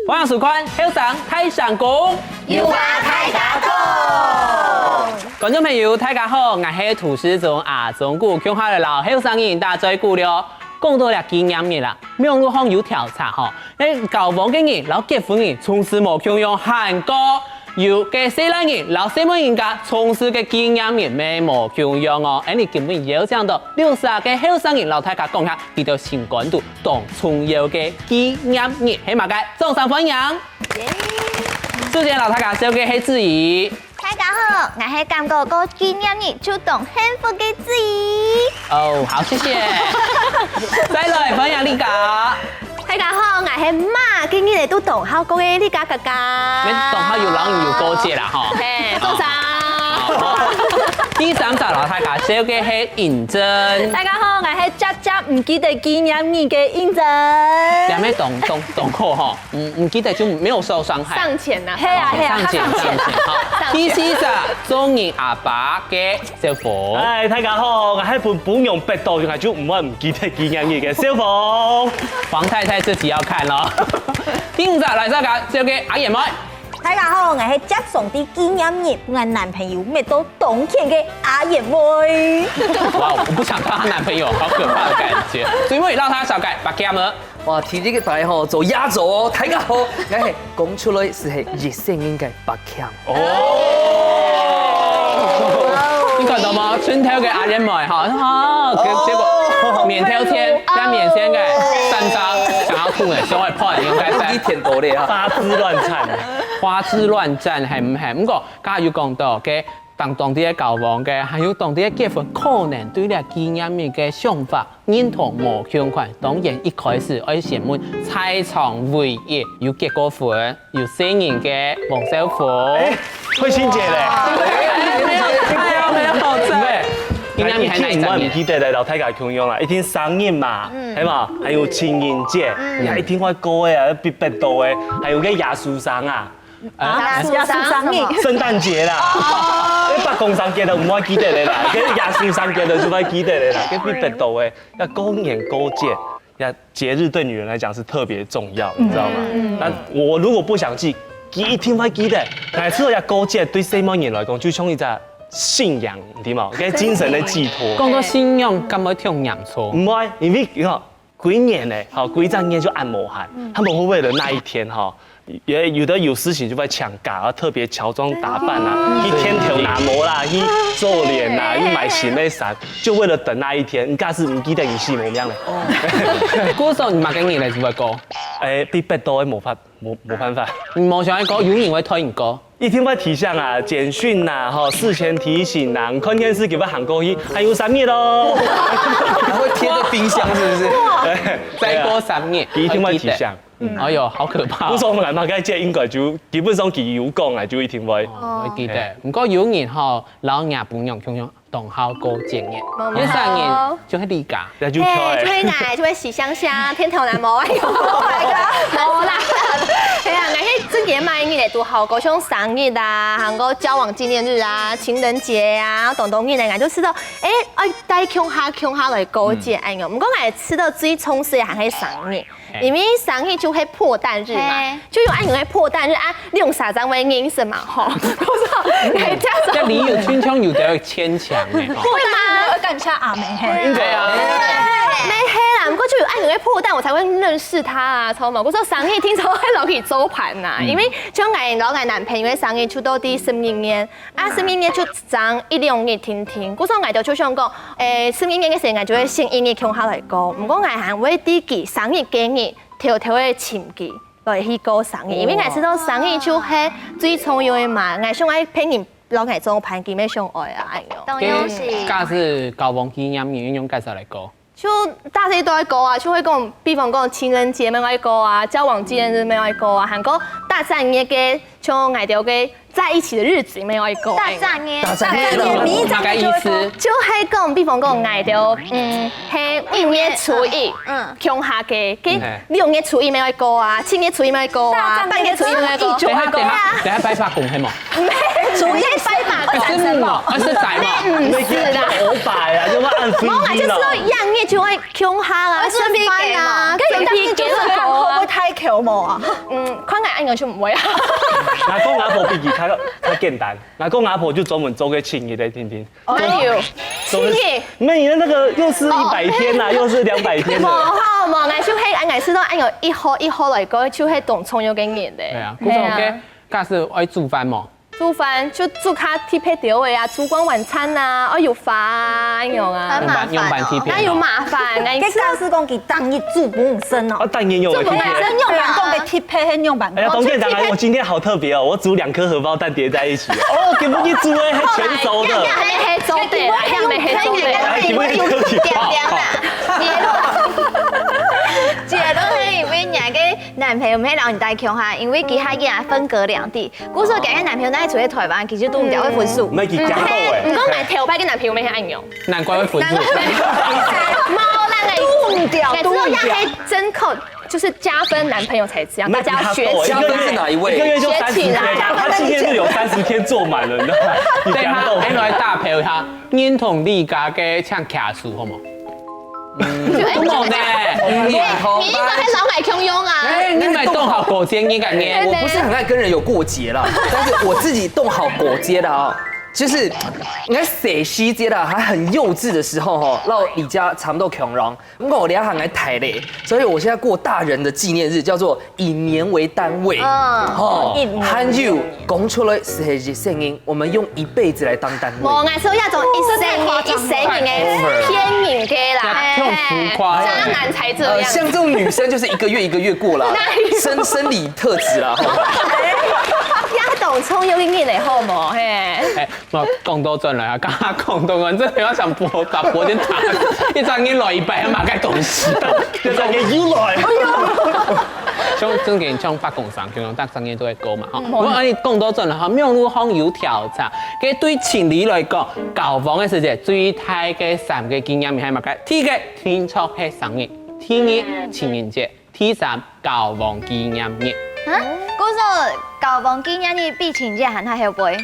我杨树宽，后上太上宫，有话太大讲。观众朋友，大家好，我是土司中中古乡下的老后生人大嘴久了。讲到了经验啦，网络上有调查吼，交往嘅人、老结婚人从事无共用韩国。有嘅西兰人、老西门人家从事嘅经验面没无共用哦，你根本有这样的60个后生人老大家讲下，佢到新冠度当重要嘅经验面，起码嘅掌声欢迎。首先老大家小嘅係志怡。大家好，我係感覺個經驗人主動幸福嘅志怡。哦，好，謝謝。再來歡迎李家。大家好，我係媽，今日嚟到同校講嘅李家哥哥。你同校有老人有高姐啦，嗬。係，早上。第三集老大家小嘅係認真。大家好，我係雜唔記得經驗人嘅認真。有咩動課嗬？唔記得就沒有受傷害。上前啦，係啊係啊，上前。好，第四集中年阿爸嘅小鳳。哎，大家好，我係本用百度，就唔會唔記得經驗人嘅小鳳。黃太太自己要看咯。第五集來大家小嘅阿爺妹。大家好，我係接送啲經驗人，我男朋友咩都懂錢嘅阿爺妹。哇，我不想當她男朋友，好可怕的感覺。最尾讓她小改把家門。哇！天呢個大號做壓軸哦，大家好，我係講出來是熱聲應該白強。哦，你看到嗎？春頭嘅阿爺妹，結果面挑天，加面線嘅山楂，想要吐嘅，所謂破應該係一天多咧哈，花枝亂顫。花枝亂顫係唔係？不過家要講到嘅當地嘅交往嘅，還有當地嘅結婚，可能對你經驗面嘅想法認同無相關。當然一開始我先問蔡長唯一有結過婚，有生人嘅黃小鳳。慧欣姐咧，沒有真。經驗面係哪一陣唔記得嚟老太家共用啦，一天生日嘛，係嘛？還有情人節，一天我過嘅啊，必到嘅，還有個耶穌生啊。亞叔生日，聖誕節啦，你北共生節就唔會記得你啦，跟耶穌生節就就會記得你啦，跟必到嘅，要公年過節，要節日對女人來講是特別重要，你知道嗎？那我如果不想記，一定會記得，但係要過節對西方人來講，就像一個信仰，點啊？嘅精神的寄託。講到信仰，咁咪聽人錯。唔會，因為幾年咧，好幾張年就按摩汗，他們會為了那一天哈。也有的有事情就會搶假，特別喬裝打扮啊，去天頭拿模啦，去做臉啦，去買新的衫，就為了等那一天。你家是唔記得儀式冇樣咧？嗰時候你買緊嘢嚟做乜歌？必逼到冇辦法。你冇想一個有人會推你歌？一天會提倡啊，簡訊呐，事前提醒呐，看電視給我喊過去，還有3日咯。還會貼個冰箱是不是？再過3日，一定會提倡。哎呦，好可怕！不過我哋馬街應該就基本上佢有講啊，就一定會。我記得，不過有人吼老爺不用共用同校過節日，一3年就係離家，就跳就會嗌，就會洗香香，天頭男模，哎呦，冇啦，係啊，我係自己買嘢嚟讀好過，像生日啊，韓國交往紀念日啊，情人節啊，等等嘢嚟，我就知道，帶鄉下來過節，哎呦，不過我吃到最充實嘅係生日。因為生日就係破蛋日嘛，就有按用係破蛋日啊，你用啥張為應什嘛吼，我說係這樣。你有穿槍有得牽強誒，會嗎？感謝阿妹。應該啊。沒黑啦，不過就有按用係破蛋，我才會認識他啊，超嘛。我說生日聽說係攞去做盤呐，因為就我男朋友嘅生日出到啲10年啊，10年就爭1、2日聽。我說我就想講，10年嘅時候我就會先音樂向下來過，唔過我係會啲記生日給你。條嘅情記來去過生日，因為我知道生日就係最重要嘅嘛，我想愛陪你攞嚟做盤記咩上愛啊，哎呦。當然是。假是交往經驗面用介紹嚟講。就大家都愛過啊，就會講，比方講情人節咩愛過啊，交往紀念日咩愛過啊，韓國大戰嘢嘅像愛條嘅。在一起的日子沒有一個。大戰夜，你大概意思就係講，比方講愛到係1月初1，鄉下嘅，6月初1沒有一個啊，7月初1沒有一個啊，8月初1沒有一個，等下擺法共係冇？初1擺法，是仔嘛？唔是啦，我擺啊，因為按飛機咯。我就是說1月就爱恐吓啊，身邊嘅嘛，身邊嘅會好啊唔會。太強冇啊？看眼按樣就唔會啊。阿公阿婆比佢較簡單，阿公阿婆就專門做給親戚來聽聽。哪有？親戚。那你的那個又是100天啦，又是200天冇的。好冇，我就係我是都按有一號嚟講，就係當葱油嘅嘢的。对啊，古早嘅假是愛煮飯嘛，煮飯就煮卡貼配掉嘅啊，燭光晚餐啊，哦有飯啊，咁樣啊，用板貼那有麻煩，佢假使講佢當日煮本身哦啊，，當然有的這不會啊真用板講嘅貼配很用板哎呀，董店長，我今天好特別哦，我煮2顆荷包蛋疊在一起。哦，給不起煮哎，還全熟的。還沒黑粥的，還沒黑粥的。哎，給不起客氣。結論係因為人嘅男朋友唔係老人帶強下，因為其他人分隔兩地。古時候嘅男朋友咧住喺台灣，其實都唔掉會分數。唔係佢講到唔誒。講埋頭牌嘅男朋友咩係按用？難怪會分數。貓那個唔掉之後要黑真扣，就是加分男朋友才這樣，大家要學起加分是哪一位一個月就30天，他紀念日有30天做滿了，你知道嗎？你等下，講到我來搭配一下，認同你家嘅唱卡數好冇？都冇呢。你應該係老外強用啊。哎，你咪動好果節，你敢念？我不是很愛跟人有過節啦，但是我自己動好果節的啊，就是應該寫詩節啦，還很幼稚的時候哈，到你家差不多窮人，我哋行來台嘞，所以我現在過大人的紀念日，叫做以年為單位，哦，喊you講出來是日聲音，我們用一輩子來當單位。我係說一種一世年嘅偏名嘅啦，這種浮誇。渣男才這樣。像這種女生就是一個月一個月過啦，生理特質啦。一懂葱油嘅嘢嚟好冇？嘿。哎，我講到盡啦，剛剛講到我真係我想把脖子打，一張煙來100，馬該東西。一張煙要來。像真嘅像北工上，叫得張煙都會高嘛，哈。我按你講到盡啦，哈，廟路巷有調查，佢對情侶來講，交往嘅時節最大嘅3個經驗係乜嘅？第一個天初係生日，第二情人節，第三交往紀念日。啊，古時候交往紀念日比情節還係後輩，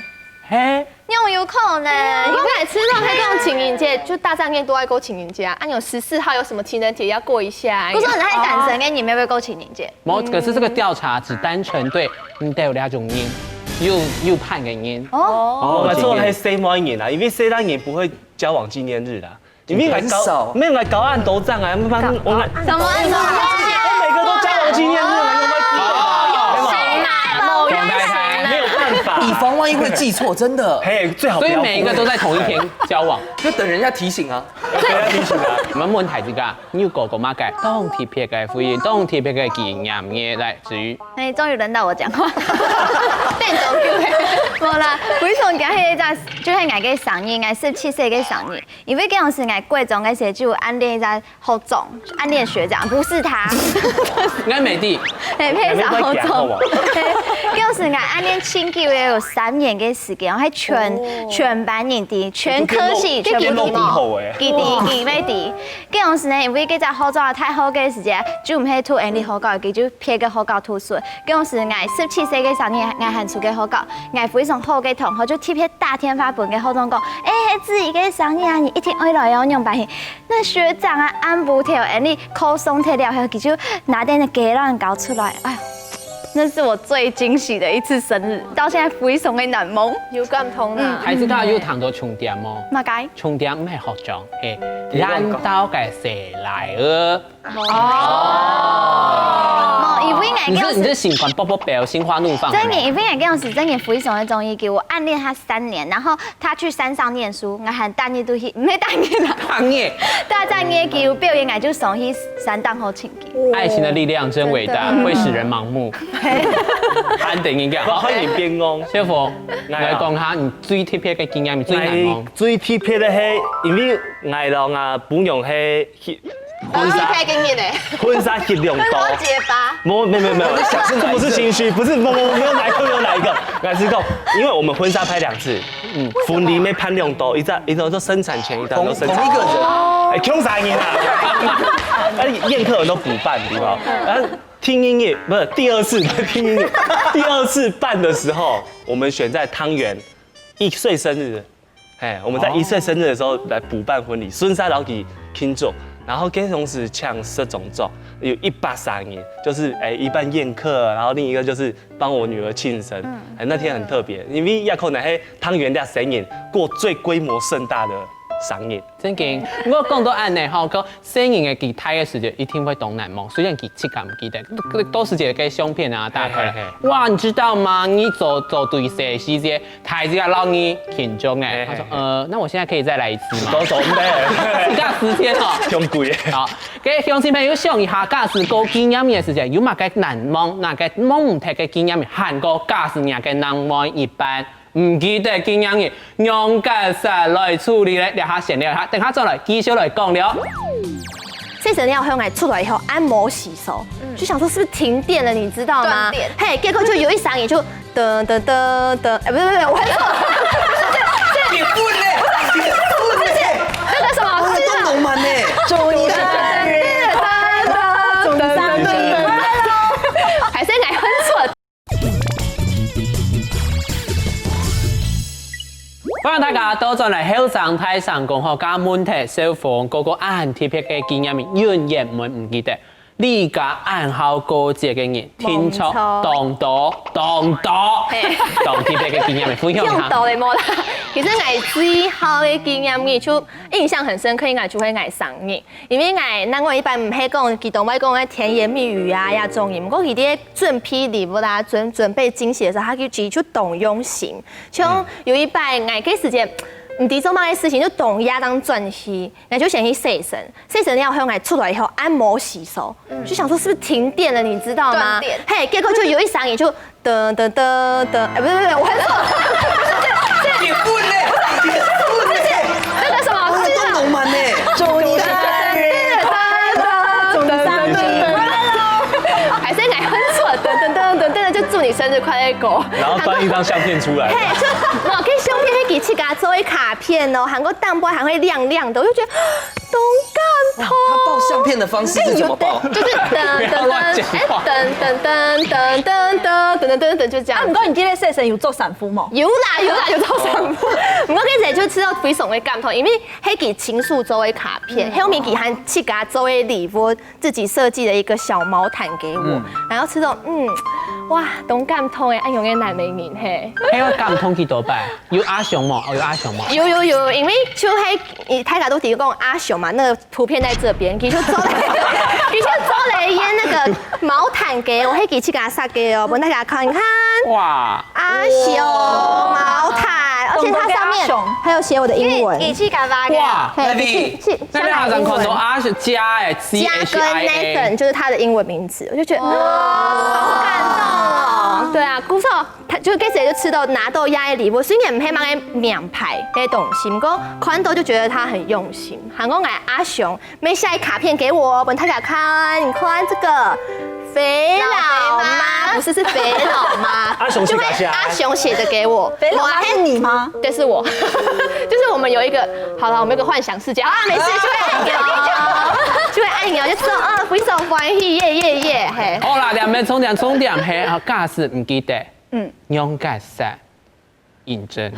嘿。有可能。我每次都會講情人節，就大家應都愛過情人節啊。按有14號有什麼情人節要過一下。古時候你係單身嘅，你咪會過情人節。可是這個調查只單純對你帶有兩種人，有判嘅人。哦，我做係細某一年啦，因為細單年不會交往紀念日啦，因為很少，沒有來高案鬥仗啊，我們什麼？我每個都交往紀念日啦，沒有辦法，以防萬一會記錯，真的，嘿，最好不要。所以每一個都在同一天交往。就等人家提醒啊。對啊，提醒啊。我們問題是㗎，你有個個乜嘅？當貼片嘅回應，當貼片嘅紀念日來至於。哎，終於輪到我講話。變種叫嘅。冇啦，每逢講起就係我嘅生日，我17歲嘅生日，因為嗰陣時我貴重嘅時候就暗戀一個學長，暗戀學長，不是他。啱美啲，係配上學長。嗰陣時我暗戀清級嘅有3年嘅時間，我係全班年級，全科系全部第幾咩第？嗰陣時呢，因為嗰隻學長太好嘅時間，就唔係讀英語學校，佢就撇個學校圖書。嗰陣時我17歲嘅生日，我行出嘅學校，我非常好嘅同學就貼片大天花板嘅學長講，自己嘅生日啊，你一定會來用白。那學長啊，按部條英語考送貼了後，佢就拿點嘅雞卵搞出來，哎呀！那是我最驚喜的一次生日，到現在非常的難忘。有咁痛啊！還是佢有談到重點麼？乜解？重點唔係學長，係爛刀嘅蛇來兒。因為你是心寬卜卜表，心花怒放。真嘅，因為我嗰陣時真嘅非常的中意佢，我暗戀他3年，然後他去山上念書，我係大二都去，唔係大二啦，大二。大三嘅佢表演，我就送去山當好情嘅。愛情的力量真偉大，會使人盲目。安定應該。歡迎變工。小福，來講下你最特別嘅經驗，最難忘。最特別嘅係，因為藝人啊，本用係婚紗經驗咧，婚紗熱量多。結巴。沒有，這不是情緒，不是，沒有哪一個，我是講，因為我們婚紗拍2次，婚禮沒拍量多，一張都生產前，一張都生產。同一個人，哎，窮啥人啊？宴客人都補辦，對吧？然後聽音樂不是第2次聽音樂，第2次辦的時候，我們選在湯圓1歲生日，哎，我們在1歲生日的時候來補辦婚禮，孫沙老幾慶祝。然后跟同时抢射种种，有130年，就是一半宴客，然后另一个就是帮我女儿庆生。那天很特别，因为亚可能是汤圆的生日过最规模盛大的赏日。真嘅，我講到安尼吼，個生日嘅期待嘅時間一定會懂難忘。雖然記七感唔記得，都是一個相片啊，打開。哇，你知道嗎？你做對誰時節，台子要讓你慶祝誒。他說，那我現在可以再來一次嗎？走咩？加10天哦，咁貴嘅。好，給鄉親朋友想一下，假使過紀念日嘅時間，有乜嘅難忘，哪個忘唔脫嘅紀念日，韓國假使哪個難忘一般？唔記得經驗嘅，用解釋來處理咧，聊下閒聊下，等下再來繼續來講了。这神料香出来以後，按摩洗手，就想說是不是停電了，你知道嗎？嘿，結果就有一嗓也就噔噔噔噔，不是，我還錯，你不嘞？那個什麼？都農民呢？祝你生日快樂，祝你生日快樂，還是我很錯。歡迎大家到咗嚟後生太上講學加門鐵小房嗰個按貼嘅紀念日，永遠唔記得。呢家按好過節嘅人，天出當多，當貼嘅紀念日分享下。用到的冇啦，其實我最好嘅紀念日就印象很深刻，應該就會我生日，因為我一般唔係講激動，我講嘅甜言蜜語啊呀種嘢，不過佢啲準備禮物啦、準備驚喜嘅時候，他就自己就懂用心，像有一擺我嗰時間。唔知做乜嘅事情就懂亞當轉去，我就先去洗身，洗身料香我出來以後按摩洗手，就想說是不是停電了，你知道嗎？嘿，結果就有一嗓也就噔噔噔噔，不是，我還錯，你不嘞？那個什麼？都農民呢？祝你生日快樂，祝你生日快樂，還是我很錯，噔噔噔噔噔，就祝你生日快樂歌，然後翻一張相片出來。嘿，就我跟相片去給七家做一卡片哦，韓國當播還會亮亮的，我就覺得懂感動。他報相片的方式是怎麼報？就是噔噔噔，就這樣。啊，唔過你今日細神有做sản婦冇？有做sản婦。唔過嗰陣就吃到非常的感動，因為係給情書做的卡片，後面給韓七家做的禮物，自己設計了一個小毛毯給我，然後吃到哇，懂感動誒，用嘅男美人嘿。還有感動幾多擺？有阿雄冇？有阿雄冇？有，因為就係大家都提供阿雄嘛，那個圖片在這邊，佢就做了一件那個毛毯給我，係給去給他撒給哦，幫大家看一看。哇！阿雄毛毯，而且它上面還有寫我的英文。一起幹嘛？哇！那那好像看到阿雄加誒加跟 Nathan 就是他的英文名字，我就覺得好感動哦。對啊，估錯，他就開始就吃到拿到亞的禮物，雖然唔係買嘅名牌嘅東西，不過看到就覺得他很用心。韓國阿雄沒寫卡片給我，幫大家看，你看這個。肥佬媽不是肥佬媽，阿雄寫的給我，肥佬媽是你嗎？對，是我，就是我們有一個，好了，我們有個幻想世界啊，沒事就會按鈕，就會按鈕，就知道非常歡喜，耶，嘿。好啦，兩邊重點係啊，假使唔記得，用解釋認真。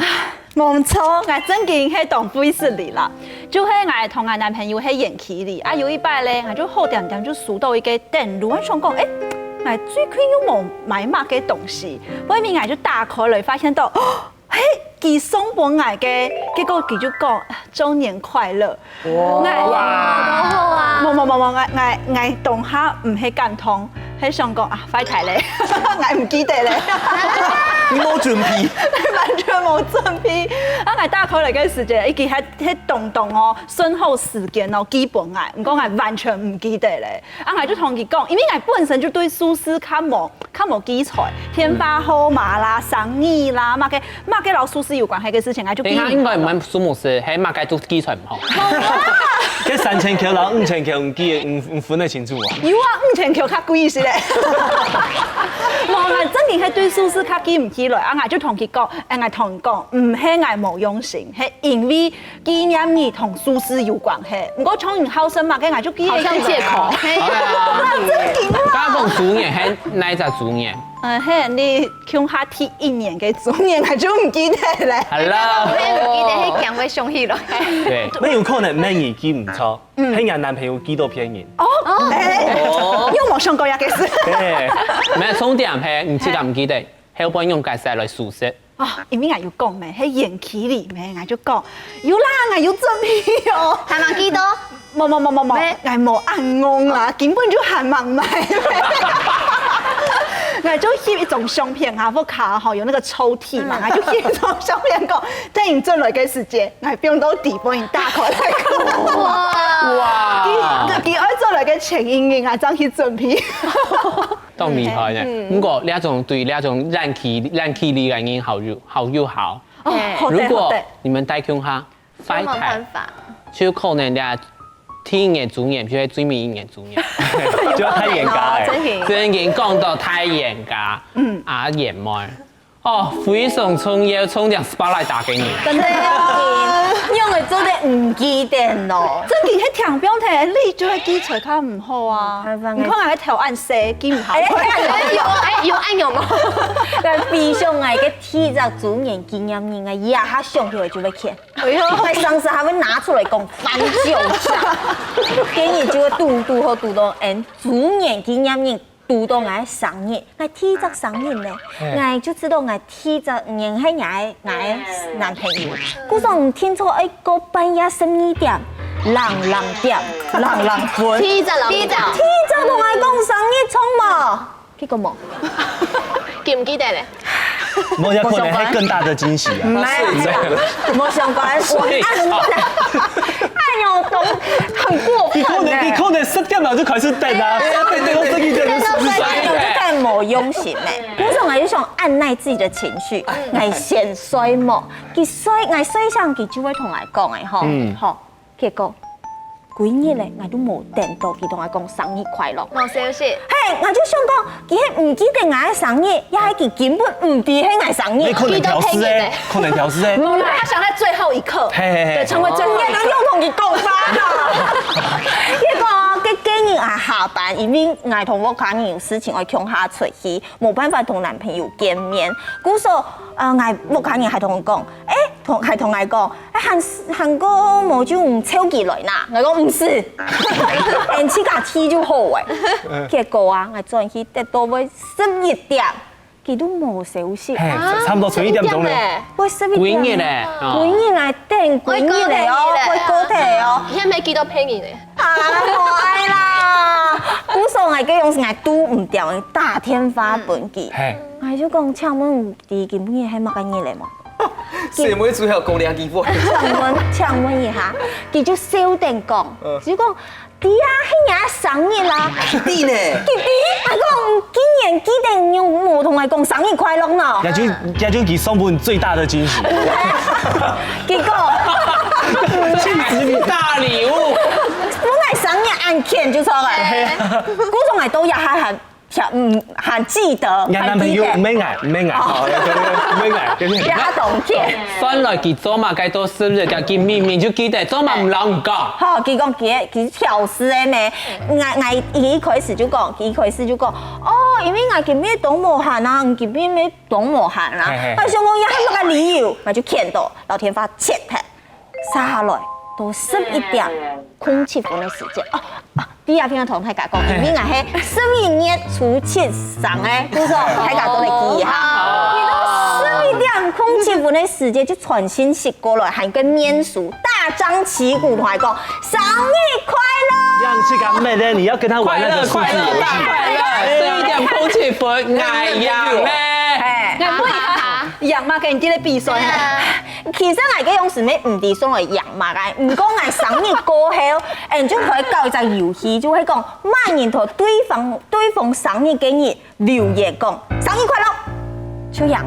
冇錯，我真經喺當飛士里啦，就係我同我男朋友喺延期里，啊有一擺咧，我就好點點就數到一個電路，我想講，我最近有冇買乜嘅東西，後面我就打開來發現到，佢送俾我嘅，結果佢就講週年快樂，哇，好啊，冇，我當下唔係感動，係想講快睇咧，我唔記得咧。你冇準備，完全冇準備。啊，我打開嚟嘅時間，已經係動哦，順後時間哦，基本唔講係完全唔記得咧。啊，我就同佢講，因為我本身就對數字較冇基礎，天花號碼啦、生意啦，乜嘅老數字有關係嘅事情，我就。等下應該唔係數目字，係乜嘅都基礎唔好。嗰3000條然後5000條唔記唔分得清楚啊？有啊，5000條較貴些咧。我真係係對數字較記唔起來，啊，我就同佢講，我同同讲，唔係愛冇用心，係因為紀念日同蘇軾有關係。唔過從你後生嘛，嘅我就記好像借口。剛剛講主年係哪一隻主年？係你鄉下第一年嘅主年，我就唔記得咧。係啦。我唔記得係講會上去咯。對。那有可能美語記唔錯，喺人男朋友記到偏言。有冇上過一嘅事？唔係重點係唔知唔記得，係我用介紹來熟悉。因為我有講咩，喺延期裡面我就講，有啦，我有準備哦。係咪記得？冇，我冇按按啦，根本就係盲買。我就翕一種相片啊，我卡好有那個抽屜嘛，我就翕一種相片講，等你進來嘅時間，我不用到底幫你打開來看。哇！佢愛做來嘅前因啊，將去準備。都厲害嘅。不過呢一種對呢一種爛氣力嘅人好友好。如果你們帶鄉下快睇，就可能咧聽嘅主年，譬如最尾一年主年，就太嚴格誒。真係講到太嚴格，嚴妹。哦，非常重要，重點 spotlight 打給你。真係，因為做得唔記得咯。真係喺聽標題，你就係記錯卡唔好啊。唔可能喺頭按寫記唔好。有按有冇？但非常愛個提着主年紀念日啊，一下上去就會看。我上次還會拿出來講翻舊賬，給你就會讀好讀到，主年紀念日。讀到我生日，我提着生日呢，我就知道我提着年係我男朋友。嗰時唔聽錯，個半夜12點，冷點，冷款，提着同我講生日衝嘛，結果冇，記唔記得咧？冇有可能係更大的驚喜啊！唔係，冇相關，哎呦，都很過分呢。你可能10點鐘就開始等啊，等到12點就真係冇用心咧。嗰種係一種按捺自己的情緒，係先衰冇，佢衰，我衰上佢就會同我講嘅嗬，結果幾日咧，我都冇等到佢同我講生日快樂。冇消息。嘿，我就想講，佢係唔記得我嘅生日，又係佢根本唔記得我生日。你可能調試誒，可能調試誒。冇啦，他想在最後一刻，對，成為最後一個又同佢講翻啦。結果佢今日係下班，因為我同我家人有事情，我鄉下出去，冇辦法同男朋友見面。嗰時候，我家人係同我講，係同我講，韓國冇就唔超幾耐啦。我講唔是，人自家天就好誒。結果啊，我再去得到尾11點，佢都冇消息。差唔多11點鐘咧。喂，11點咧，幾日嚟等幾日嚟哦，喂高鐵哦。而家咪幾多片嚟？係啦，嗰時候我嘅用係都唔掉，打電話本機，我就講請問第件乜嘢係乜嘢嚟嘛？誰會最後講兩句話？請問一下，佢就笑定講，就講啲啊，係日生日啦，啲呢？我講今年記得有冇同我講生日快樂呢？也就給送本最大的驚喜。結果親子大禮物，本來生日按鍵就錯啦，嗰種係都也係很記得。人男朋友唔咩捱，唔咩捱，唔咩捱，也同鍵。算來佢做嘛該都是不是？叫佢明明就記得，做嘛唔老唔講。好，佢講佢調試嘅咩？我一開始就講，因為我見咩擋無限啊，唔見咩擋無限啊，我想講也係乜個理由，我就見到老天發切拍下來到11點空氣分的時間。第二篇同大家講，因為我係12月初7上嘅，嗰時候大家都嚟記下。11點空氣分的時間就傳信息過來，還跟面書大張旗鼓同我講生日快樂。讓去幹咩咧？你要跟他玩那個數字遊戲。快樂，11點空氣分愛養咧。養馬給你啲咧比賽啊！其實我嘅用時咩唔地送嚟養馬嘅，唔講我生日過後，就可以搞一隻遊戲，就會講萬年同對方生日嘅日留言講生日快樂，就養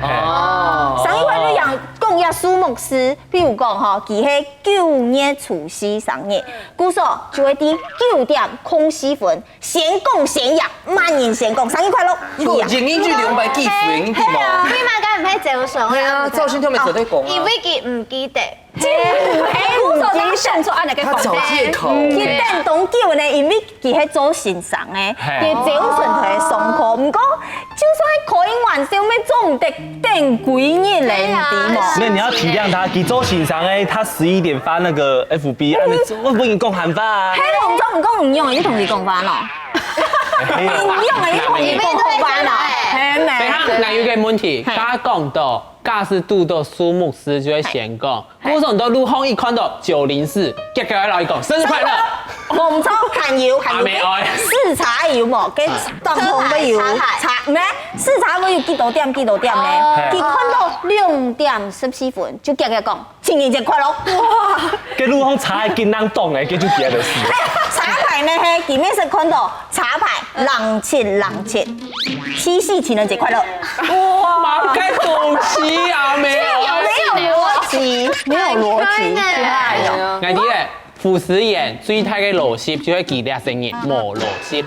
啊！生日快樂養，講讲呀数目诗，比如讲吼，其迄9月除夕3日，古说就会伫9点04分，先讲先赢，万人先讲，生日快乐！我人英剧200记分，对吗？你嘛敢唔配照相？系啊，赵信他们走在讲因啊。为佢唔記得。古说他想出安那个他找借口。去电东九呢，因为其迄做欣赏的，佢照顺佢上课。唔过，就算开玩笑，咩做唔得电几日嘞，唔知那你要体谅他，给周醒长他11点发那个 FB，我不跟你讲喊发啊。迄动作唔讲唔用，你同你讲翻咯。唔用的，你同你讲好翻咯。係咪？等下，那有一個問題，剛講到假是度到數目師就會先講，古時都陸空一看到904，結果老伊講生日快樂。紅葱鹹油，視察油無，跟當紅嘅油茶咩？視察嘅油幾多點咧？佢看到2點14分就結講情人節快樂。哇！跟陸空茶跟人懂嘅，跟就別的事。茶牌呢？係前面是看到茶牌0707，七夕情人節快樂。哇！冇該東西啊，沒有邏輯，沒有邏輯，哎呦！我哋傅實驗最大嘅邏輯就係記得生日冇邏輯。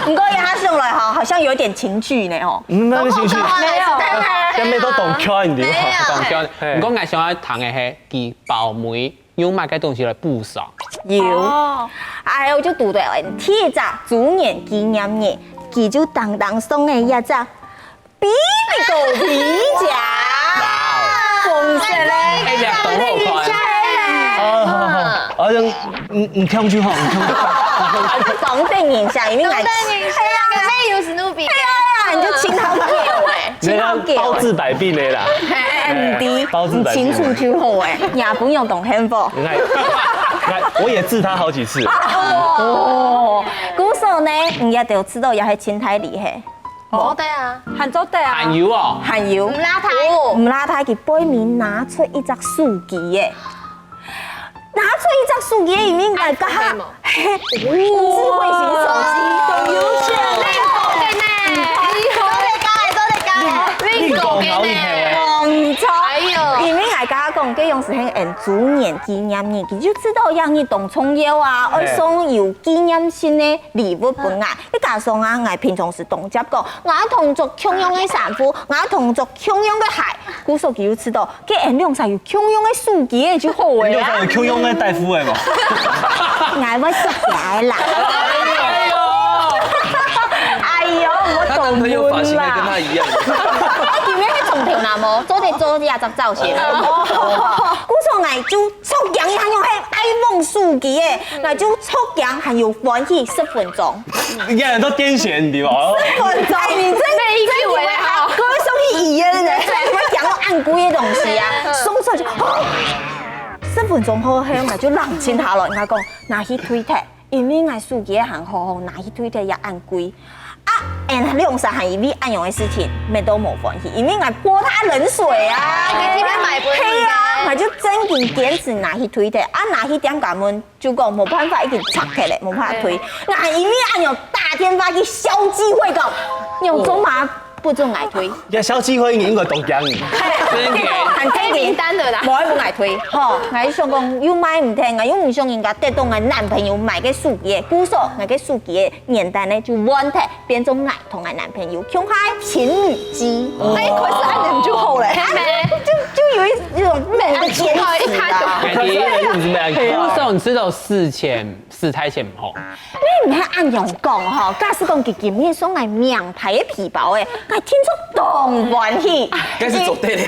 不過他上來好像有點情緒呢哦。那個情緒，沒有，人哋都懂 Q 你點啊？講講，唔講我想要談嘅係佢包梅用買嘅東西來補償。有，哎，我就讀到鐵閘主年紀念日，佢就當當送嘅一隻比比狗皮夾，紅色咧，一隻董後款。好像唔聽住好，唔聽住。講正形象，因為係啊，咩有史努比？係啊，你就親口叫誒，親口叫。包治百病的啦。唔啲，包治百病。清楚就好誒，也不用動幸福。我也治他好幾次。哦，古時呢，唔一定知道又係前台厲害。我得啊，杭州的啊含，油哦，還有唔拉太。唔拉太，佢背面拿出一隻書記嘅。拿出一隻書記裡面嚟個哈，智慧型手機，有錢呢個嘅呢，你講好厲害。唔錯。哎呦，裡面嚟個講，佢用是喺主年紀念日，佢就知道讓你動重要啊，愛送有紀念性嘅禮物俾我。你加上啊，我平常時動接講，我同做共用嘅衫褲，我同做共用嘅鞋，古數佢就知道，佢人用晒有共用嘅書記嘅就好嘅啦。你有看有 Q 用嘅大夫嘅嘛？我要出街啦！哎呦，我她男朋友髮型還跟她一樣。見咩去重條男模，做廿集造型。古時我就出鏡還用係 iPhone 手機嘅，我就出鏡還有歡喜10分鐘。人人都癲癇，你知冇？分鐘，你真以為好？各位送去醫院呢？我講到按貴嘅東西啊，送出去10分鐘好香，我就冷清下來，我講拿去推特，因為我手機行好好，拿去推特也按貴。啊，你用啥行因為按用嘅事情，咩都冇關係，因為我潑他冷水啊，你這邊買不起啊，我就真件點子拿去推特，啊拿去點解們就講冇辦法已經拆起嚟，冇辦法推，我因為按用打電話去消機會講，用中馬不准愛推，呀，小機會應該懂講你。很正經單的啦，冇一部愛推，吼，我想講又買唔聽啊，又唔想人家得到我男朋友買嘅手機，故說我嘅手機嘅年代呢就問題變做我同我男朋友共開情侶機，哎，可是按人就好嘞，就有一種美的堅持啊。古時你知道4台前唔好，你唔係按用講吼，假使講佢今日送嚟名牌嘅皮包嘅，我聽出當歡喜，該是做對的。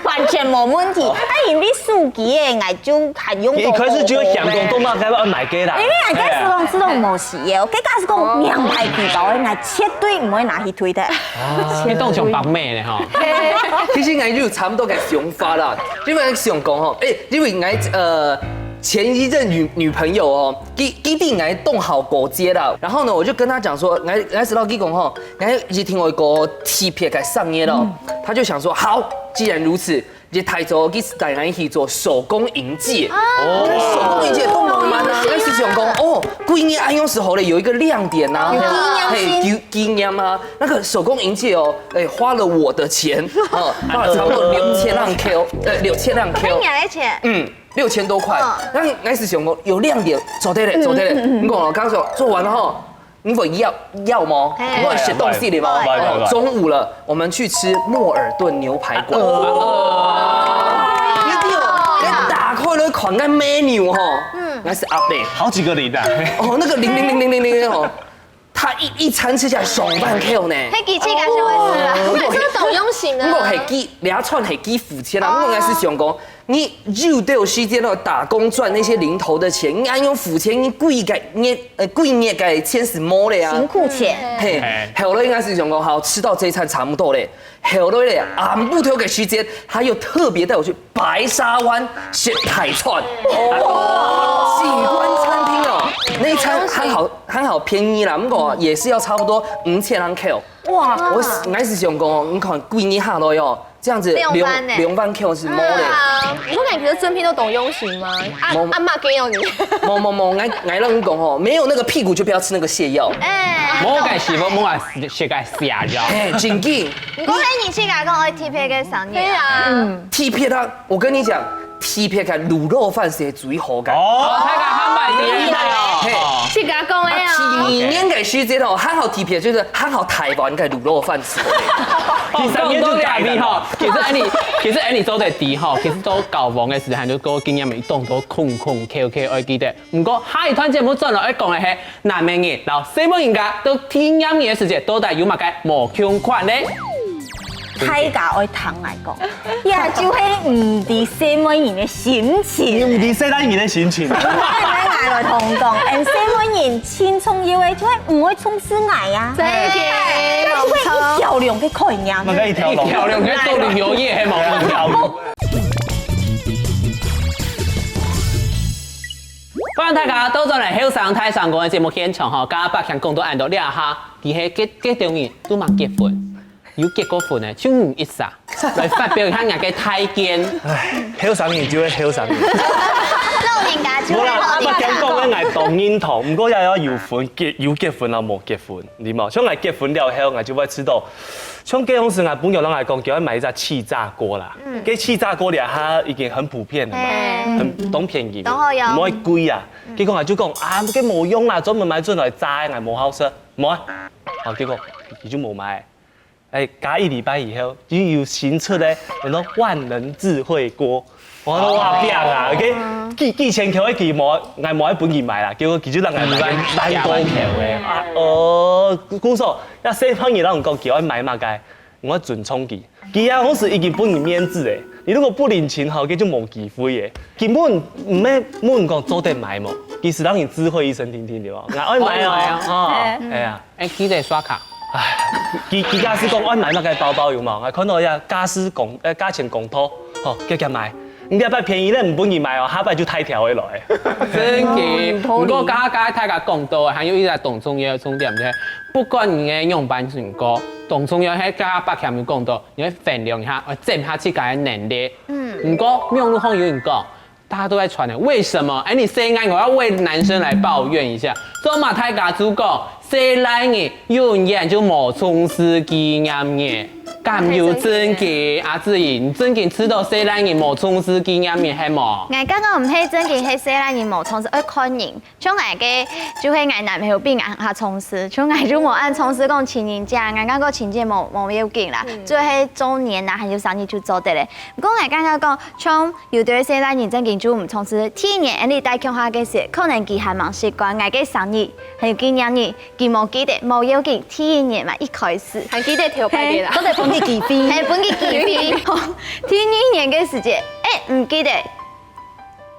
完全冇問題。啊，因為手機嘅我就很用過。可是就會想講動漫該要買給啦。因為我假使講知道冇事嘅，我假使講名牌皮包嘅，我絕對唔會拿去推的。你當上白妹咧吼。其實我就差不多嘅想法啦，因為想講吼，因為我前一任女朋友哦，基地我動好過節啦，然後呢，我就跟他講說，我知道基講吼，我已經聽我一個 T 片嘅上嘢了，他就想說好，既然如此，日台做去台南去做手工银戒，手工银戒都浪漫啊！那是想讲哦，贵年安用时候呢有一个亮点呐，纪念啊，那个手工银戒哦，花了我的钱花了差不多6000万 Q，6000万 Q， 你来钱，6000多块。那我是想讲有亮点，走对嘞，走对嘞。你讲我刚说做完了后。你不要吗？我写东西的吗？中午了，我们去吃莫尔顿牛排馆。一定哦，打开那款个 menu 哈，那是 update 好几个零的。哦，那个00000哦，他一餐吃起来爽半 Q 呢。那机器感就会吃了。我是不是懂用型的？我係幾兩串係幾付錢啊？我應該是想講，你入到時間度打工賺那些零頭的錢，你按用付錢，你貴業嘅錢是冇的啊。辛苦錢。嘿，後來應該是想講，好吃到這一餐差不多嘞。後來咧，按不頭嘅時間，他又特別帶我去白沙灣食台串。景觀餐廳哦，那一餐很好便宜啦，不過也是要差不多5000人 Q。哇！我是想講，你看貴年下來哦，這樣子2萬 Q 是冇的。你不感覺真品都懂用型嗎？阿媽給有你。冇，我讓你講哦，沒有那個屁股就不要吃那個瀉藥。冇個是冇話食個瀉藥。真嘅。唔講起你去講講我 T P 嘅商業。對啊。T P 它，我跟你講 ，T P 嘅滷肉飯是最好嘅。哦，睇個漢堡店哦。去甲講的啊。去年嘅時間哦，很好 T P 就是很好台灣嘅滷肉飯吃。第三年就改變吼，其實你做得啲吼，其實做交往嘅時候，就個經驗咪當到空 K 我記得。唔過下一段節目轉落去講嘅係南美人，然後西方人家都體驗嘅時節，到底有乜嘅無相款咧？大家愛談來講，也就係唔啲西門人嘅心情。唔啲西單人嘅心情。我哋來同講，西門人輕鬆要嘅就係唔會充實愛啊。真嘅，就係漂亮嘅概念。咪梗一條龍，漂亮嘅做旅遊業係冇一條路。歡迎大家到咗嚟後生太上講嘅節目現場吼，今日百強更多人都聊下，佢係幾條人都冇結婚。有結過婚嘅，請唔一撒來發表一下人嘅睇見。後生人就係後生人。老人家就冇啦，係北京講咧係當認同，不過又有婚有結婚啊冇結婚，你冇？像係結婚了後，我就會知道，像結婚時我本來人嚟講，叫佢買一隻氣炸鍋啦。嗰氣炸鍋咧，它已經很普遍啦嘛，很當便宜，唔可以貴啊。結果我就講啊，嗰冇用啦，專門買出來炸，我冇好食，冇啊。好，結果佢就冇買。隔1禮拜以後，就有新出咧，叫做萬能智慧鍋。我都話病啊 ，OK， 幾千條一件冇，我冇喺本件買啦，結果佢就讓我買萬多條嘅。故說一西方人攏講叫我買乜嘅，我準充佢。佢啊，好似已經本件免治嘅，你如果不領情後，佢就冇機會嘅。根本唔咩冇人講做得買冇，其實讓你智慧一聲聽聽對吧？我愛買啊，係啊，記得刷卡。唉，佢家私講愛買乜嘅包包有冇？我看到呀家錢公托，哦，叫買。你一擺便宜咧，唔本意買哦，下擺就太條起來。真嘅，不過家大家講到還有一個動重要重點嘅，不管你嘅用版成個動重要喺家北前面講到，你要衡量一下，我檢下自己嘅能力。不過用路上有人講，大家都在傳的，為什麼？你現在我要為男生來抱怨一下，做馬太家主講，西來嘅有人就冇從事經驗嘅。咁有真嘅，阿志怡，你真嘅知道西蘭人冇從事經驗嘅係冇？我剛剛唔係真嘅，係西蘭人冇從事，愛看人。像我嘅就係我男朋友比我較從事，像我就冇按從事講情人節，我感覺情人節冇要緊啦，就係週年啊，還有生日就做得咧。不過我剛剛講，像有啲西蘭人真嘅就唔從事，體驗你帶強下嘅時，可能佢係冇習慣，我嘅生日還有紀念日，佢冇記得，冇要緊，體驗嘛一開始，還記得條牌嘅啦。本嘅幾飛，係本嘅幾飛，天年嘅時節，唔記得。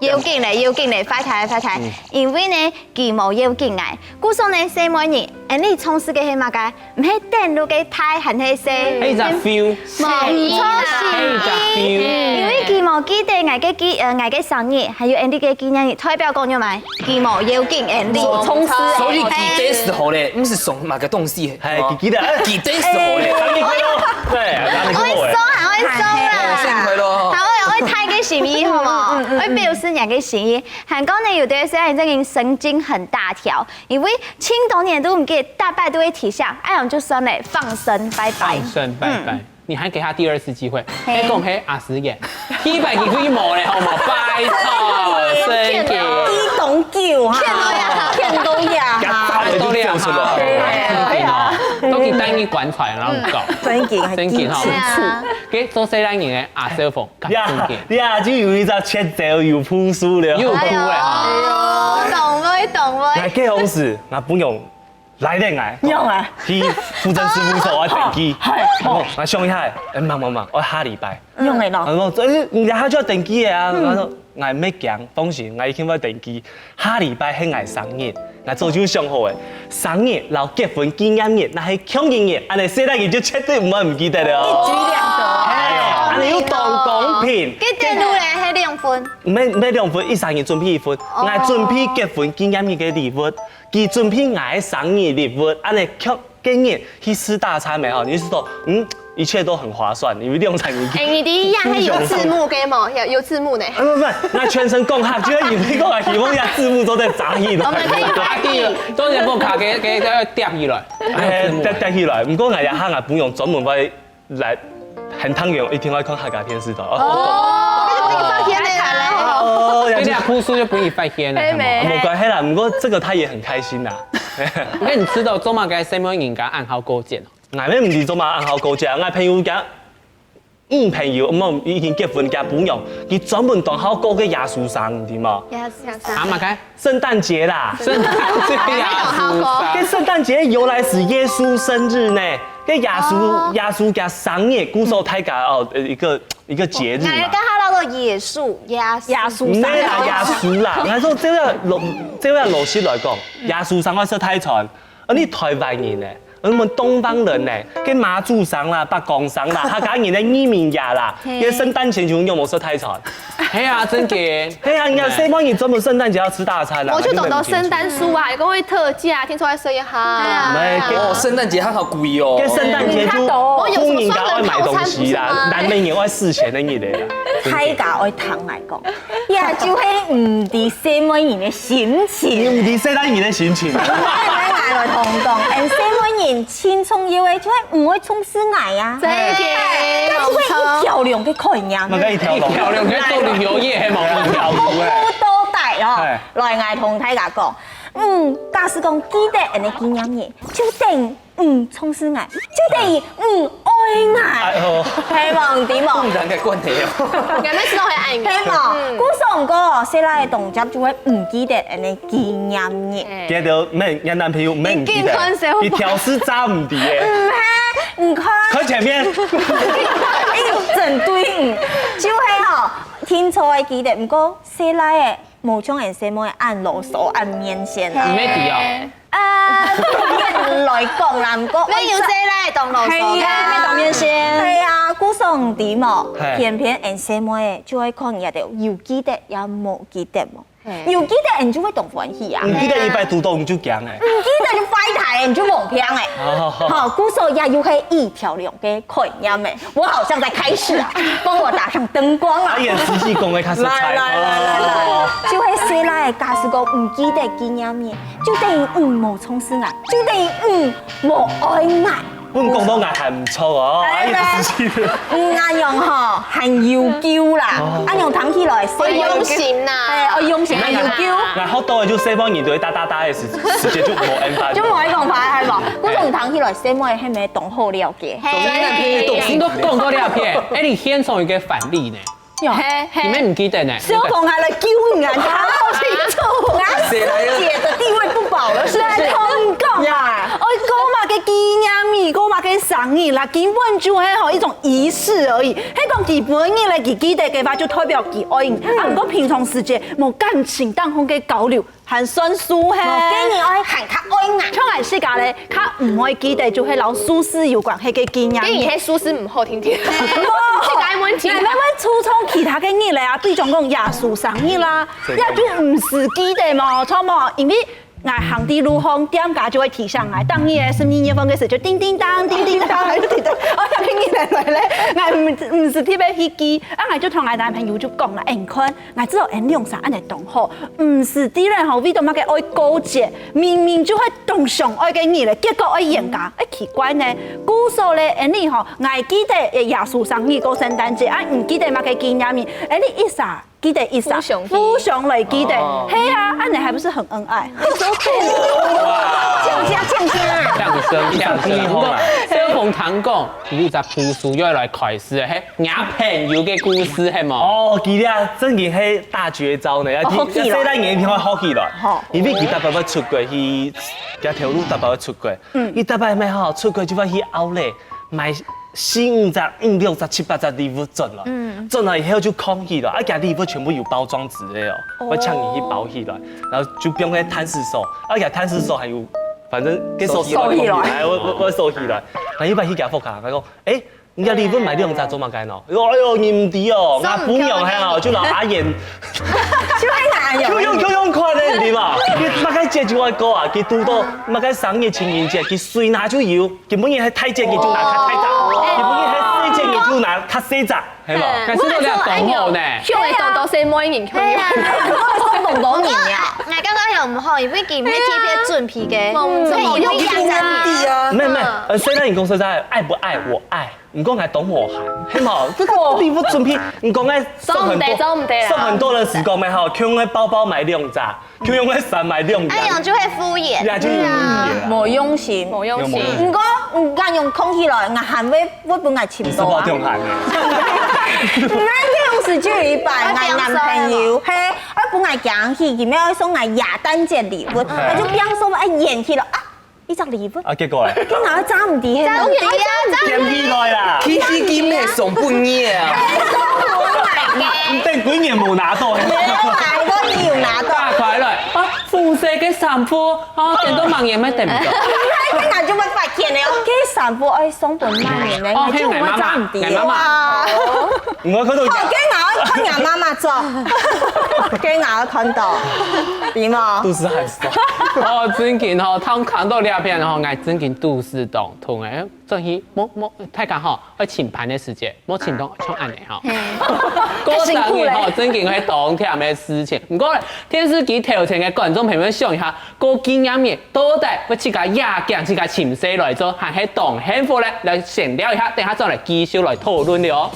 要緊嚟，快睇，因為呢，佢冇要緊嚟。故說呢，西門人，你從事嘅係乜嘅？唔係電腦嘅太係係西，係隻 feel，冇錯是，因為佢冇記得我嘅生日，還有你嘅紀念日，代表講咗咪？佢冇要緊你從事，所以記得時候咧，唔是送乜個東西，係記得，記得時候咧，對，我說我收啦。新年快乐！好，我睇嘅心意好冇？我表示人嘅心意。韓國呢有啲時候真係神經很大條，因為青冬年都唔記得大拜都會提下，哎呀就算嘞放生拜拜。放生拜拜，你還給他第二次機會。哎，講嘿阿師爺，100幾塊毛嘞，好冇？拜託，真嘅。一董叫哈，騙都呀，太多了是吧？都給單一管出來，然後搞。真嘅係真嘅哈係啊，給做細單人嘅阿小鳳，真嘅。你啊，就有一隻切掉又鋪書了。又哭嘞哈。懂喎。那結婚時，那不用來戀愛，用啊，去婦政事務所我登記。哦，那上一下，忙，我下禮拜。用嘅咯。我說，你下就要登記嘅啊。我說，我唔驚，放心，我已經要登記。下禮拜係我生日，我早就想好嘅，生日、然後結婚紀念日，那係慶日日，安尼細單日就絕對唔記得了。一舉兩得。安尼要公平。幾點路咧？係2分。唔係2份，伊生日準備1份，我準備結婚紀念日嘅禮物，佢準備我生日禮物，安尼今日去吃大餐沒吼？你是說，一切都很划算，因為2場已經。哎，你第一樣係有字幕嘅冇？有字幕呢？不，我全程講客，就係因為講希望字幕都在雜戲度。我們可以打啲，當然部卡給疊起來，疊起來。唔過我日下我不用專門為來很湯圓，一定要看客家電視台。哦，你就放天嚟啦。哦，你倆哭書就不宜發現了。冇關係啦，不過這個他也很開心啦。我跟你知道做乜嘅什麼人家暗號勾結？我咩唔是做嘛暗號勾結，我朋友家朋友唔已經結婚家不用，佢專門當好勾嘅耶穌生，知嘛？阿媽開聖誕節啦，聖誕節呀，跟聖誕節由來是耶穌生日呢，跟耶穌家生日，古時候大家一個節日嘛。我剛好到耶穌，唔係啦，耶穌啦，我說這位老師來講，耶穌生我說太長，你台灣人呢？我們東方人呢，跟馬祖生啦、北港生啦，客家人的移民家啦，跟聖誕節就用冇說太長。係啊，真嘅。係啊，你看西方人專門聖誕節要吃大餐啦。我去懂到聖誕樹啊，有個會特價，聽說還12號。哦，聖誕節還好貴哦。跟聖誕節就歡迎家愛買東西啦，南美人愛事前的日嚟啦。睇架愛談嚟講，呀就係唔啲西門人嘅心情。唔啲聖誕人的心情。嗌來同講，西門人輕鬆要嘅就係唔會充實捱啊。真嘅，就係一條龍嘅概念。咪梗係條龍。漂亮嘅做旅遊業係冇條路嘅。好多大哦，來嗌同大家講，假使講記得人哋紀念日，就定充實捱，就定愛捱，希望點啊？當然嘅關係哦。我咩時候會愛你？希望古上個細拉嘅動作就會唔記得人哋紀念日。記得咩？人男朋友咩唔記得？你條絲紮唔掂嘅。唔看，佢前面。要整對就係吼，天初嘅記得，唔過細拉嘅冇將人細妹按囉嗦按面線啊。唔咩啲啊？面來講啦，唔過你要細拉當老係啊，咩當面線？係啊，古上點哦，偏偏人細妹就會看人哋有記得也冇記得喎。有記得人就會懂歡喜啊，唔記得一擺讀到唔就驚誒。唔記得就快睇人就冇聽誒。好，古時候也有係一條龍嘅概念誒。我好像在開始啊，幫我打上燈光啊。打演實際講嘅較實在。來，就係細拉嘅假使講唔記得紀念日，就等於冇充實愛，就等於冇愛愛。我講到牙係唔錯哦，哎呀，阿用嗬係要嬌啦，阿用睇起來我用心呐，係我用心係要嬌。嗱，好多嘅就西方人對打嘅時間就冇安排。就冇一講法係冇，嗰種睇起來西方係咪懂好了嘅？你都講到呢片，誒，你獻上一個反例呢？你們唔記得呢？小童還來救人，好清楚，師姐的地位不保了，是通講啊！我講嘛嘅紀念日，講嘛嘅生日啦，根本就係好一種儀式而已。喺講基本日嚟記得嘅話，就代表佢愛人。啊，唔過平常時節冇感情當中嘅交流，還算數係。今年愛行較愛愛，像係世界咧，較唔會記得就係老蘇軾有關係嘅紀念日。跟而且蘇軾唔好聽聽，這個係問題。你咪粗粗其他嘅日嚟啊，對種講耶穌生日啦，也就唔是記得嘛，錯嘛，因為。俺行地路风点架就会提上来，当夜12月份嘅時就叮叮當，叮叮當，喺度提到，我入邊嚟咧，我唔是特別去記，我就同我男朋友就講啦，你看，我知道人用啥安尼動好，唔是啲人後邊度乜嘅愛高節，明明就係動上愛嘅嘢咧，結果愛嚴格，奇怪呢，古數咧，你吼，我記得耶穌生日過聖誕節，啊唔記得乜嘅紀念日，你一啥？記得一下，夫上嚟記得，嘿啊，安尼還不是很恩愛？降生，不過小鳳堂講，有一個故事要來開始嘅，係我朋友嘅故事係冇？哦，記得啊，真係係大絕招呢，細細年聽好起來，因為佢特別要出國去，一條路特別要出國，伊特別咩好出國就要去outlet咧買。4、50、5、60、7、80禮物準了，準了以後就空起了，啊，家禮物全部有包裝紙的哦，我搶你去包起來，然後就不用去攤屍手，啊，家攤屍手還有，反正給收起來，我收起來，然後一擺去家福卡，佢講，誒，人家禮物買200做乜解喏？哎呦，唔啲哦，我不用係哦，就老阿爺，佢用快咧，唔啲嘛，佢乜解節就愛過啊，佢拄到乜解商業情人節，佢隨拿就有，佢每年係太節，佢就拿太雜。你不是還細隻，你就拿他細隻，係嘛？但是都係講好呢，因為多多細每年，係啊，送多年呀。我感覺又唔好，因為佢咩貼準皮嘅，冇用啲啊。沒，雖然你講實在愛不愛我愛，唔講係懂我韓，係嘛？這個禮物準皮，唔講係送很多人時講咩好，佢用個包包買2紮，佢用個衫買2紮，哎呀就會敷衍，呀就有冇用心，冇用心。唔過唔敢用空起來，我韓會本來潛到啊。用韓嘅，唔係用時就有一擺，我男朋友嘿，我本來講起，佢要送我亞單件禮物，我就邊送我演起了啊，呢隻禮物，啊結果咧，佢拿揸唔掂，爭唔啲啊，見起來啦，其實今日送半夜啊，唔定幾年冇拿到，買都要拿到。快來啊！膚色嘅衫褲啊，見到盲嘢咩定唔到？跟住就會發現咧，啲衫褲愛送本萬年咧，我就會揸唔掂啊！我嗰度。跟我看我媽媽做，跟我看到點啊？都是很爽。哦，真見吼，通看到兩片吼，我真見都市動通誒，真係冇太講吼，去前排嘅時節，冇前動像安尼吼。嗰3年吼，真見喺當天嘅事情。唔過咧，電視機頭前嘅觀眾朋友們想一下，個經驗面到底要自家野鏡、自家潛勢來做，還係當幸福咧？來閒聊一下，等下再來繼續來討論了。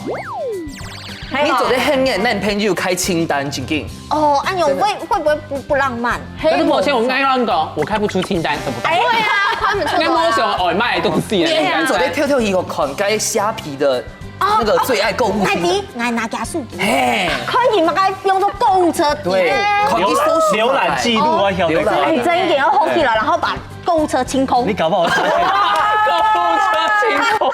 你做啲輕嘅男朋友開清單正經。哦，安勇會不會不浪漫？但是目前我剛剛講，我開不出清單，怎麼辦？對啊，看不出來。我想外賣的東西咧。你做啲跳跳一個款，該蝦皮的那個最愛購物。愛啲，愛拿加數據。嘿，看見乜嘢用咗購物車？對，瀏覽記錄我曉得。係真嘅，我好起來，然後把購物車清空。你搞不好。購物車清空。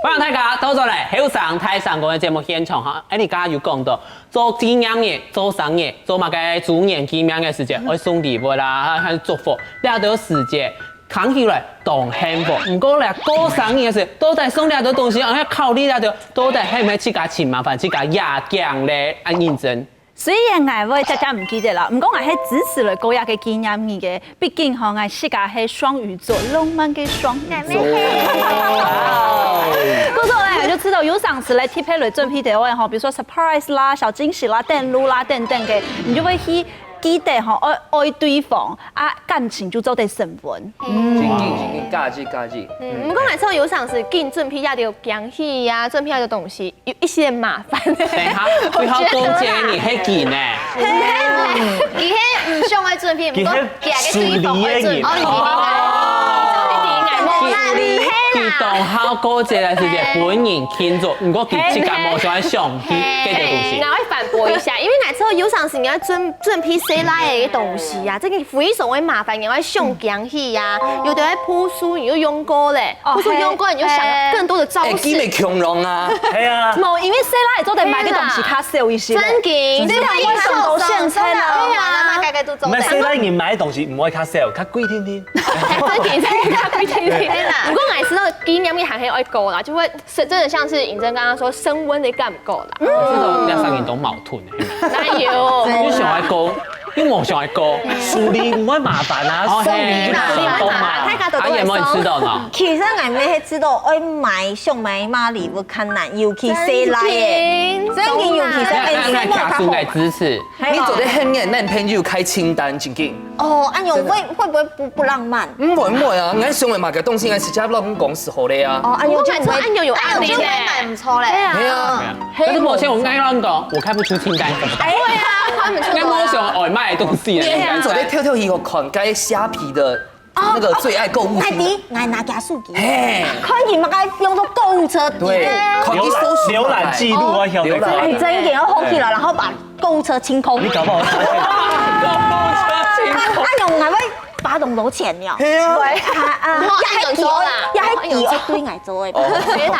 歡迎大家到咗嚟《後生太上宮》嘅節目現場哈！你家有講到做紀念日、做生日、做乜嘅周年紀念嘅時節，我送禮物啦，還祝福，呢都時節扛起來當幸福。唔過咧，過生日嘅時，到底送呢啲東西，我要考慮呢啲，到底係唔係自家錢麻煩，自家也講咧，按認真。雖然我真真唔記得啦，唔過我係支持嚟嗰日嘅紀念日嘅，畢竟嗬我自家係雙魚座，浪漫嘅雙魚座。嗰時候咧就知道有上次嚟貼喺嚟準備嘅話，比如說 surprise 啦、小驚喜啦、電路啦等等嘅，你就會去記得嗬愛對方啊，感情就做得升溫。正經，家姐。不過那時候有上次給準備要的驚喜呀，準備要的東西有一些麻煩。等下，最後講解你係幾呢？佢係唔想愛準備，唔過夾嘅對方愛準備。佢當好過節嘅時節，本人慶祝，唔過佢自家冇想上去這個東西。我會反駁一下，因為那時候有上時你要準備誰來嘅東西呀，這個非常會麻煩，你要上驚喜呀，有的喺鋪書你就用過咧，鋪書用過你就想更多的招式。幾咪強龍啊？係啊。冇，因為誰來做得買嘅東西，他少一些。真嘅，你睇我上到現在啦，對啊，買嘅做做唔係細粒人買嘅東西唔可以較 sell，較貴啲啲。真嘅，他不听听。不过我知道低尿面还可以爱勾啦，就会是真的像是尹真刚刚说升温的干不够啦。这种两三年都矛盾的，哪有？你想爱高，你冇想爱高，處理唔會麻煩啊，送禮就成功嘛。阿爺冇你知道呢？其實我咩知道愛買想買乜禮物困難，尤其細來嘅，真嘅尤其是那卡叔來支持。你做得很嘅男朋友開清單真緊。哦，安樣會不會不浪漫？唔會啊，俺想買嘅東西，俺直接老公講時候咧啊。哦，安樣就唔會，安有安有就買唔錯咧。係啊。但是目前我剛剛講，我開不出清單，怎麼辦？对啊，他們出應該我想外賣的東西咧。俺走在跳跳一個看該蝦皮的那個最愛購物愛機。啲愛拿加數機，嘿，看見乜嘅用到購物車，對，看瀏一搜尋覽記錄我曉得瀏覽哎，真嘅，我好起來，然後把購物車清空。你搞不好安樣係咪把棟攞錢了？係啊。安有做啦，也係第二堆捱做嘅，係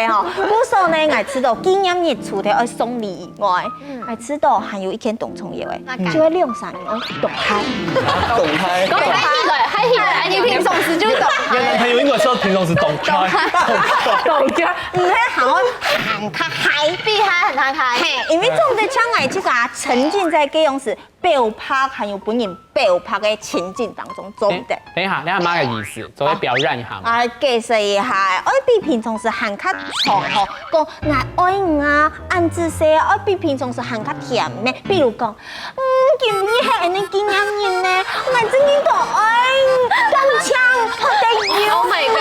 哈。不過呢，我知道紀念日除咗愛送禮以外，我知道還有一件動重要嘅，就係兩三年愛動開。動態。講嗨氣了，嗨氣了，安有平常時就懂。有男朋友應該說平常時動開，動開，唔係行較嗨，比他很他開。因為總之將我這個沉浸在這樣子爆拍，還有本人爆拍嘅情境當中，做唔得。等一下，你阿媽嘅意思，做啲表揚一下嘛。啊，其實也係，我比平常時行較長吼，講我愛你啊，按字寫，我比平常時行較甜嘅，比如講，今日係人哋紀念日呢，我真係講愛咁強，好得意 Oh my god！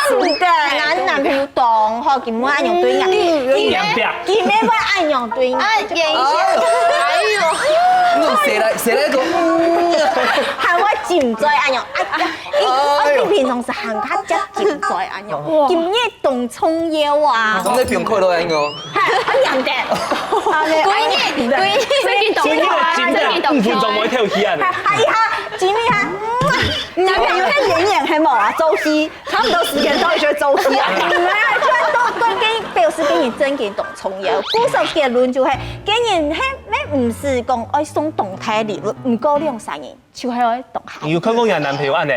唔掉，俺男朋友當學見我按樣對眼，見咩我按樣對眼，演一下，哎呦！誰來講？係我潛在按樣，我平常時行較只潛在按樣，見咩動葱腰啊？總之不用開到人個。係人哋，所以呢個剪得5分鐘冇跳起啊！係呀，剪咩啊？男朋友喺演員係冇啊，做戲差唔多時間都係做做戲啊，唔係啊，都經表示竟然真嘅動重要。故事結論就係，竟然係咩唔是講愛送動態禮物，唔過兩三年就係愛動態。有看過人男朋友按呢？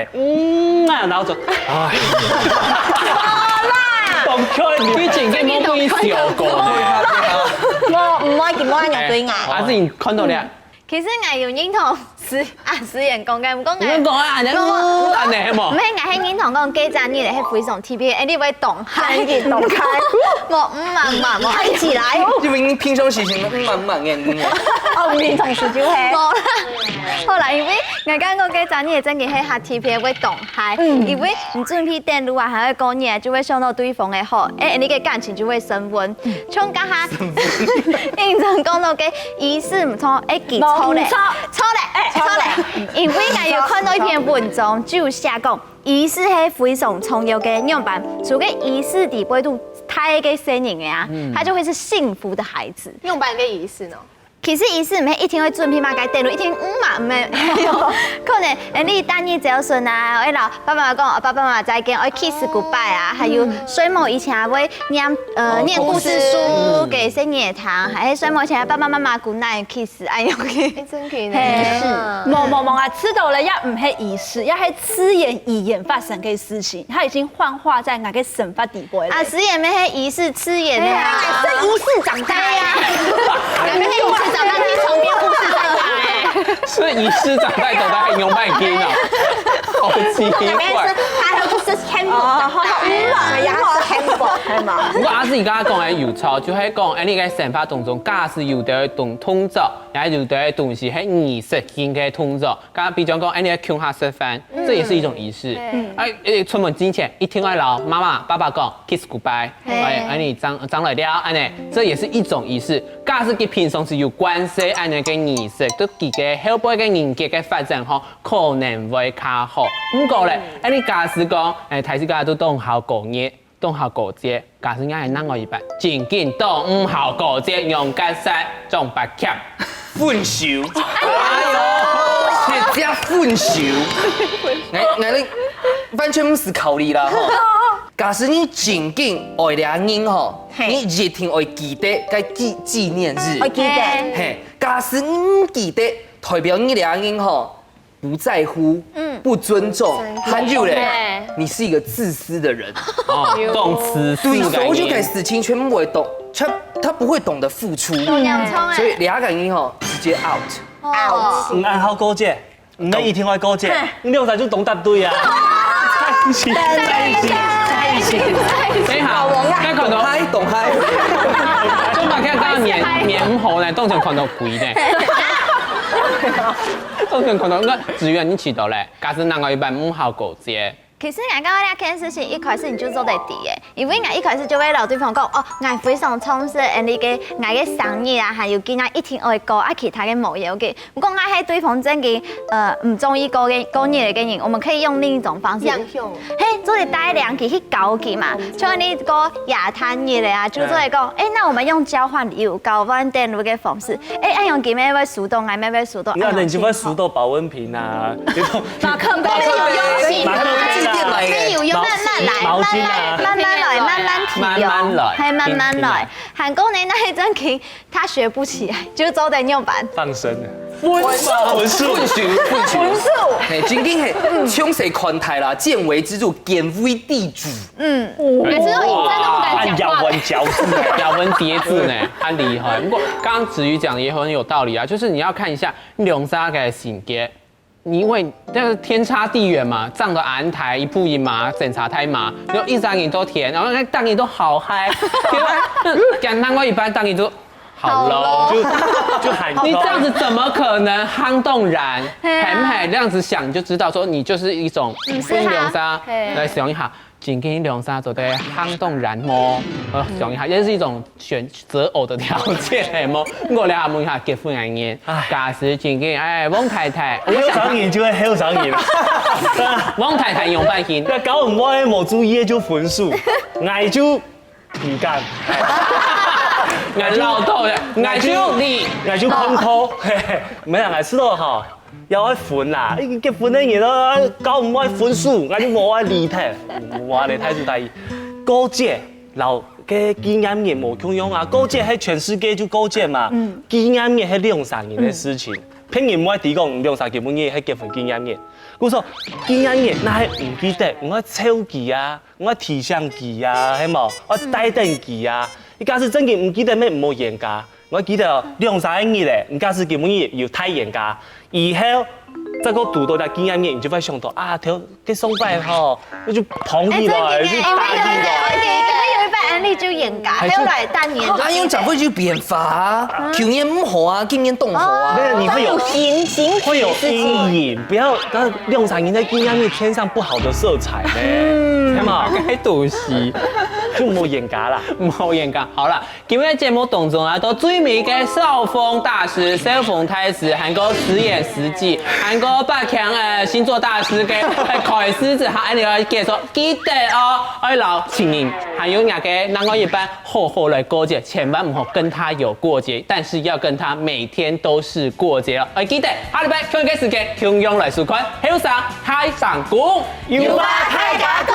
然後就唉，動開佢前幾冇俾笑過。我唔愛見我人對眼。阿志，你看到咧？其實我要認同實驗講嘅，唔講你講啊，你講啊，你係冇唔？係我係認同講記者你哋係非常 TV，誒呢位動態嘅動態，我唔睇起來，因為你平常時情慢嘅。我唔認同是就係。冇啦。後來因為我講個記者你哋真嘅係下 TV 會動態，因為唔準備電路啊，還會講嘢就會想到對方嘅好，誒你嘅感情就會升溫。從家下認真講到嘅儀式唔錯，誒記錯咧，因為我有看到一篇文章，就寫講儀式係非常重要嘅樣板，除咗儀式地位度太嘅聲音嘅啊，他就會是幸福的孩子。用版嘅儀式呢？其實儀式唔係一天會準備嘛，該電路一天嘛唔係，可能你誕日早順啊，我老爸爸媽講，爸爸媽媽再見，我 kiss goodbye 啊，還有歲末以前會念故事書給新年堂，還是歲末以前爸爸媽媽 good night kiss，哎呦，真嘅呢？冇啊，知道了，也唔係儀式，也係自然而然發生嘅事情，它已經幻化在那個神法地位。啊，自然咩係儀式，自然啊，這儀式長大呀，咩係儀式長大，你從邊故事長大？是儀式長大走到還用麥金啊，好奇怪。他都是 handbook，也是 handbook，係嘛？不過阿志而家講嘅有錯，就係講你嘅神法當中，假使有啲動作，也有啲東西係儀式性嘅動作。剛剛比如講，你嘅胸下吃飯，這也是一種儀式。出門之前一定要老媽媽、爸爸講 kiss goodbye，你長來了，這也是一種儀式。假使佢平常是有關係，嘅儀式，都佢嘅後輩嘅人格嘅發展可能會較好。不過咧，你假使講睇時間都當好過日。當下過節，假使啱係啷個一辦，前見當唔好過節，用吉塞裝白鉗，分手，哎呦，直接分手，我你完全唔是考慮啦吼。假使你真紧爱俩人吼，嘿你一定会记得该纪念日。我记得。嘿，假使你唔记得，代表你俩人吼不在乎，不尊重，还有嘞，你是一个自私的人。哦，动词对，四所以就给个事情全部会懂，他不会懂得付出，洋葱哎所以俩个人吼直接 out。唔按好高姐，唔免一天爱高姐，你两仔就懂答对啊。在一起，在一起，在一起。等一下，该看到，懂嗨。就嘛看到棉猴呢，当成看到鬼呢。当成看到那只愿你起到嘞，假使人个一般唔好过节。其實我講呢件事情一開始你就做得啲嘅，因為我一開始就會老對方講哦，我非常充實，你嘅我嘅生意啊，還有見我一天愛過啊，其他嘅冇嘢嘅。不過我喺對方真嘅唔中意過日嘅人，我們可以用另一種方式，嘿，做啲帶兩期去搞佢嘛，像你個亞攤日嚟啊，就做嚟講，那我們用交換禮物、交換電路嘅方式，按用幾咩位數到，嗌咩位數到，那你就會數到保溫瓶啊，馬克杯沒有，要慢慢來，慢慢來，慢慢體驗，係慢慢來。韓國人那一陣期，他學不起來，就走得牛板。放生啊，分數，嘿，真緊係搶誰看台啦，見微知著，見微地主。每次都引戰都不敢講話。咬文嚼字，咬文疊字呢，很厲害。不過剛剛子瑜講的也很有道理啊，就是你要看一下兩三個性格。因為那個天差地遠嘛，站個安台一步一麻，檢查太麻，然後一張臉都甜，然後那當你都好嗨，對吧？講他我一般當你都好 low， 就喊你這樣子怎麼可能夯動然？很這樣子想你就知道說你就是一種兩沙來使用一下。僅給你兩沙做的夯動然麼？使用一下，也是一種選擇偶的條件麼？我倆問一下結婚嗰年，假使僅給汪太太，好上癮就會好上癮。汪太太用半天，那搞唔歪冇注意就分數，愛就唔干，愛老豆的，愛就你，愛就空拖，沒人愛知道哈。要愛分啦，結婚嗰年咯，搞唔歪分數，愛就冇愛理睇，我哋睇住第二。過節留嘅紀念日冇共用啊，過節喺全世界就過節嘛，紀念日係2-3年嘅事情，偏唔愛提講2-3結婚日係結婚紀念日。我說紀念日那係唔記得，我愛抽記啊，我愛提相記啊，係冇，我帶登記啊，你假使真嘅唔記得咩唔好嚴格。我記得2-3日咧，唔假使結婚日又太嚴格，以後再個讀到啲紀念日，你就會想到啊，條嘅送拜吼，你就捧起來，就打起來。有一班案例就嚴格，還有來當年。啊，用長輩就變法啊，舊年唔好啊，今年動好啊。那你會有會有陰影。影，不要讓2-3年在紀念日添上不好的色彩咧，係嘛？該讀戲。就冇嚴格啦，冇嚴格。好啦，今日節目當中啊，到最尾嘅少峰大師、少峰太師，韓國實驗實際，韓國百強星座大師嘅開獅子，還有你介紹記得哦，愛老情人，還有那個讓我一般好好來過節，千萬唔好跟他有過節，但是要跟他每天都是過節哦。記得下禮拜同一個時間同樣來收看《後生太上宮》，要話太假公。